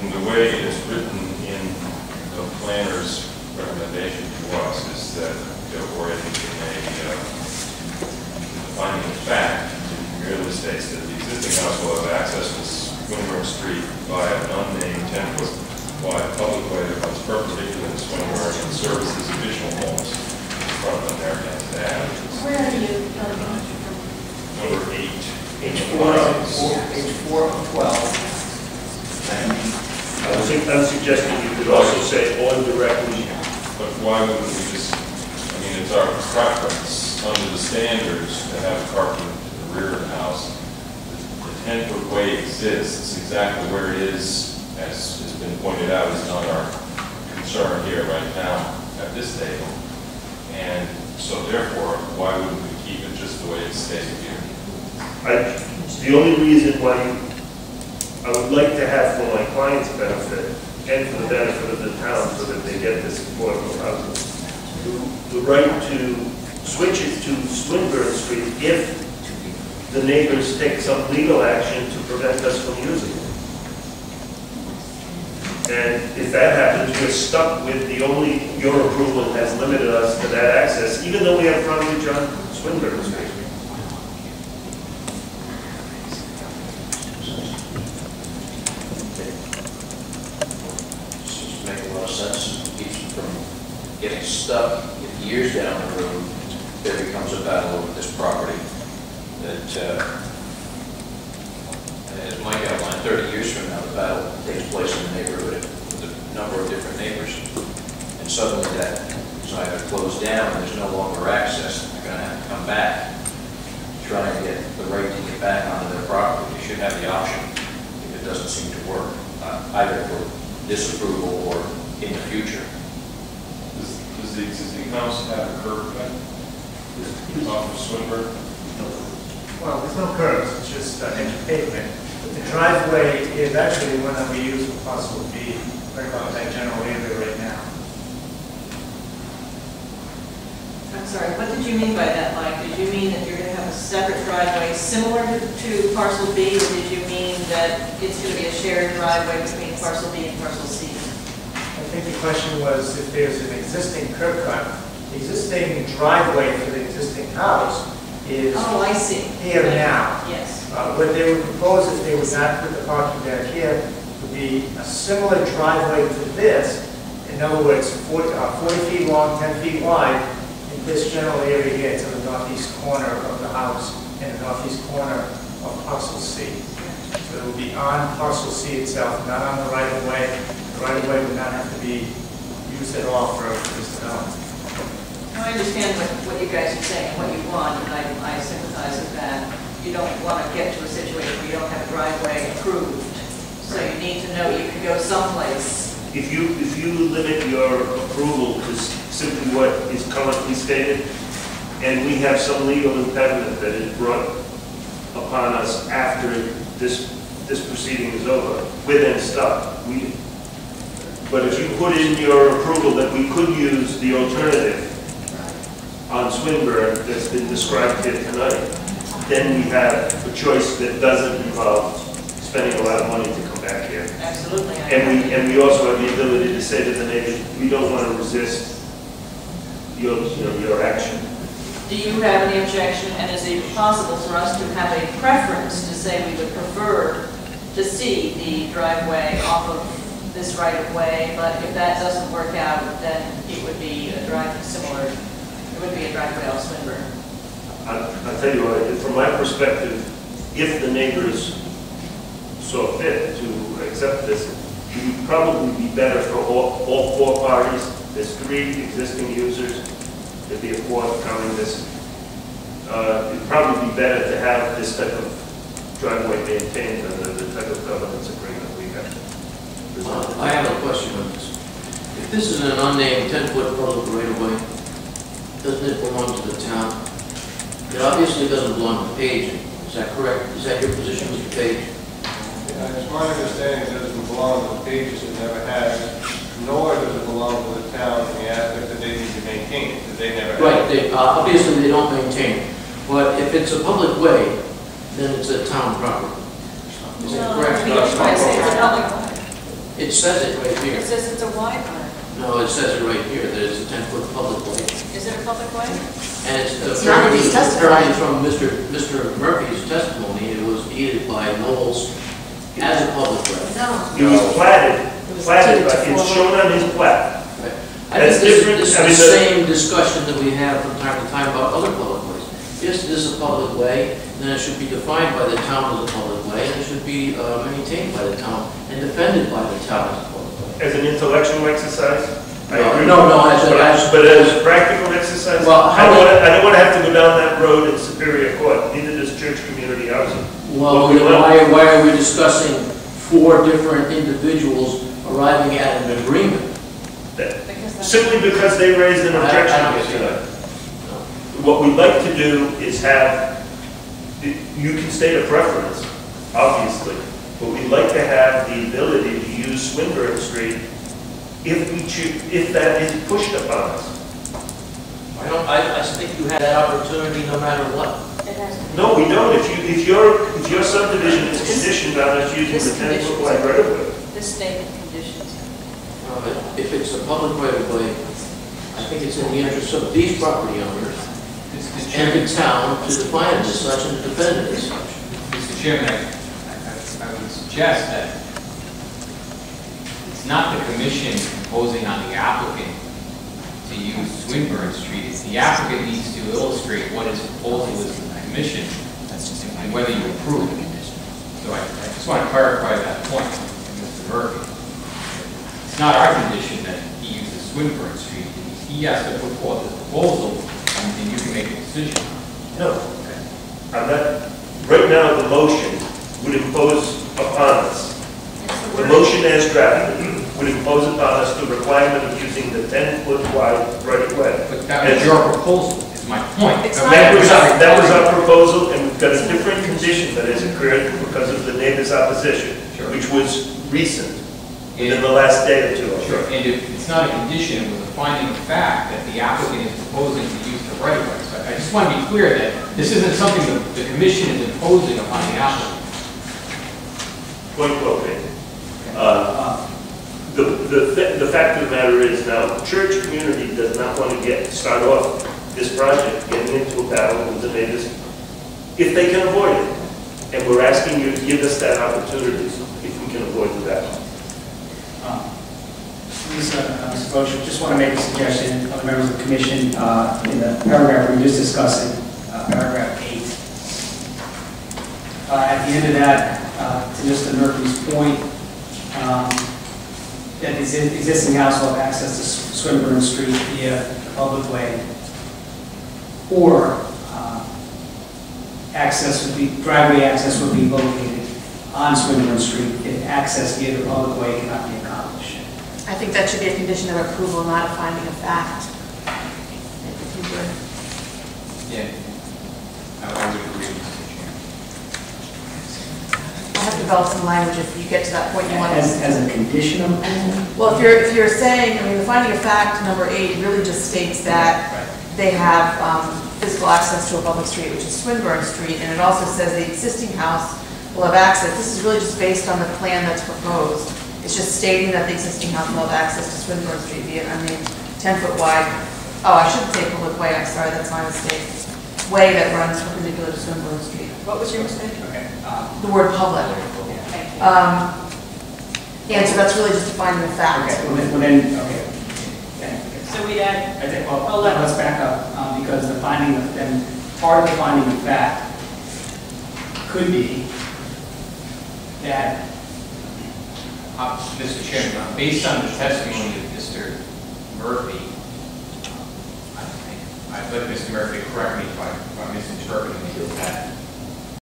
in the way it's written in the planner's recommendation to us is that, or in a finding of fact, it merely states that the existing house will have access to Swinburne Street by an unnamed 10-foot wide public way that runs perpendicular to Swinburne and services additional homes in front of Americans Ave. Where are you? Number 8. Page 4 of 12. I'm suggesting you could also say on directly. But why wouldn't we just, I mean, it's our preference under the standards to have parking to the rear of the house. The 10-foot way exists exactly where it is, as has been pointed out, is not our concern here right now at this table. And so therefore, why wouldn't we keep it just the way it's stated here? It's the only reason why I would like to have, for my client's benefit and for the benefit of the town, so that they get this affordable housing, the right to switch it to Swinburne Street if the neighbors take some legal action to prevent us from using it. And if that happens, we're stuck with your approval has limited us to that access, even though we have frontage on Swinburne Street. Getting stuck if years down the road there becomes a battle over this property that, as Mike outlined, 30 years from now the battle takes place in the neighborhood with a number of different neighbors, and suddenly that is either closed down and there's no longer access, and they're going to have to come back trying to get the right to get back onto their property. You should have the option if it doesn't seem to work, either for disapproval or in the future. Does the existing house have a curb cut off of Swinburne? Well, there's no curbs, it's just edge of pavement. But the driveway is actually one that we use for possible B, right about that general area right now. I'm sorry, what did you mean by that, Mike? Did you mean that you're going to have a separate driveway similar to parcel B, or did you mean that it's going to be a shared driveway between parcel B and parcel C? I think the question was if there's an existing curb cut, the existing driveway for the existing house is oh, I see. Here now. Yes. What they would propose if they would not put the parking back here would be a similar driveway to this. In other words, 40 feet long, 10 feet wide, in this general area here to the northeast corner of the house and the northeast corner of parcel C. So it would be on parcel C itself, not on the right of way. The right of way would not have to be used at all for this development. I understand what you guys are saying, what you want, and I sympathize with that. You don't want to get to a situation where you don't have a driveway approved. So you need to know you can go someplace. If you limit your approval to simply what is currently stated, and we have some legal impediment that is brought upon us after this proceeding is over, we're then stuck. But if you put in your approval that we could use the alternative on Swinburne that's been described here tonight, then we have a choice that doesn't involve spending a lot of money to come back here. Absolutely. And we also have the ability to say to the neighbors, we don't want to resist your action. Do you have any objection, and is it possible for us to have a preference to say we would prefer to see the driveway off of this right of way, but if that doesn't work out, then it would be a driveway off Swinburne? I'll tell you what, from my perspective, if the neighbors saw fit to accept this, it would probably be better for all four parties. There's 3 existing users. There'd be a 4th counting this. It'd probably be better to have this type of driveway maintained under the type of governance agreement we have. I have a question on this. If this is an unnamed 10-foot public right-of-way, doesn't it belong to the town? It obviously doesn't belong to Page. Is that correct? Is that your position, Mr. Page? It's my understanding that it doesn't belong to the Pages, it never has, nor does it belong to the town in the aspect that they need to maintain it, that they never have. Right, obviously they don't maintain it. But if it's a public way, then it's a town property. Is that correct? I say it's a public way. It says it right here. It says it's a wide way. No, it says it right here, that it's a 10-foot public way. Is it a public way? And it's not in his testimony. apparently from Mr. Murphy's testimony, it was deeded by Knowles as a public way. No. It was platted, was but deeded to it's shown on his plat. I think That's this different. is I the mean, same discussion that we have from time to time about other public ways. If this is a public way, then it should be defined by the town as a public way, and it should be maintained by the town and defended by the town as a public way. As an intellectual exercise? I agree. No, as But as a practical exercise, Well, I don't want to have to go down that road in Superior Court, neither does church community housing. Well, then why are we discussing 4 different individuals arriving at an agreement? Simply because they raised an objection I don't to see that. What we'd like to do is have, you can state a preference, obviously, but we'd like to have the ability to use Swinburne Street if we choose, if that is pushed upon us. I think you had that opportunity no matter what. It has. No, we don't. If your subdivision is conditioned on us using the 10-foot wide right of way. This statement conditions. But if it's a public right of way, I think it's in the interest of these property owners and the town to define it as such and to defend it as such. Mr. Chairman, I would suggest that it's not the commission imposing on the applicant to use Swinburne Street. It's the applicant needs to illustrate what his proposal is to the commission and whether you approve it. So I just want to clarify that point, Mr. Murphy. It's not our condition that he uses Swinburne Street. He has to put forth his proposal and then you can make a decision. No. I'm not, right now, the motion would impose upon us, the motion as drafted would impose upon us the requirement of using the 10-foot wide right of way. But that was your proposal, is my point. It's That was our proposal, and we've got a different condition that has occurred because of the neighbor's opposition, Sure. which was recent, within the last day or two. Sure, and if it's not a condition, it was a finding of fact that the applicant is proposing to use the right of way. So I just want to be clear that this isn't something that the commission is imposing upon the applicant. Point well taken. The fact of the matter is now, the church community does not want to start off this project getting into a battle with the neighbors if they can avoid it. And we're asking you to give us that opportunity if we can avoid the battle. Mr. Bosher, just want to make a suggestion, other members of the commission, in the paragraph we were just discussing, paragraph 8. At the end of that, to Mr. Murphy's point, that the existing house will have access to Swinburne Street via the public way, or driveway access would be located on Swinburne Street if access via the public way cannot be accomplished. I think that should be a condition of approval, not a finding of fact. If you would. Yeah. I would agree, Mr. Chairman. I'll have to develop some language if you get to that point you want to. As a condition of? Well, if you're saying, I mean, the finding of fact, number 8, really just states that they have physical access to a public street, which is Swinburne Street, and it also says the existing house will have access. This is really just based on the plan that's proposed. It's just stating that the existing house will have access to Swinburne Street via an unnamed 10-foot wide, oh, I shouldn't say public way, I'm sorry, that's my mistake, way that runs perpendicular to Swinburne Street. What was your mistake? Okay. The word public. And so that's really just defining the fact. Okay, well then, okay. So we'd add, I think, well, let's back up, because the finding of, then part of the finding of fact could be that Mr. Chairman, based on the testimony of Mr. Murphy, I'd like Mr. Murphy to correct me if I'm misinterpreting it, that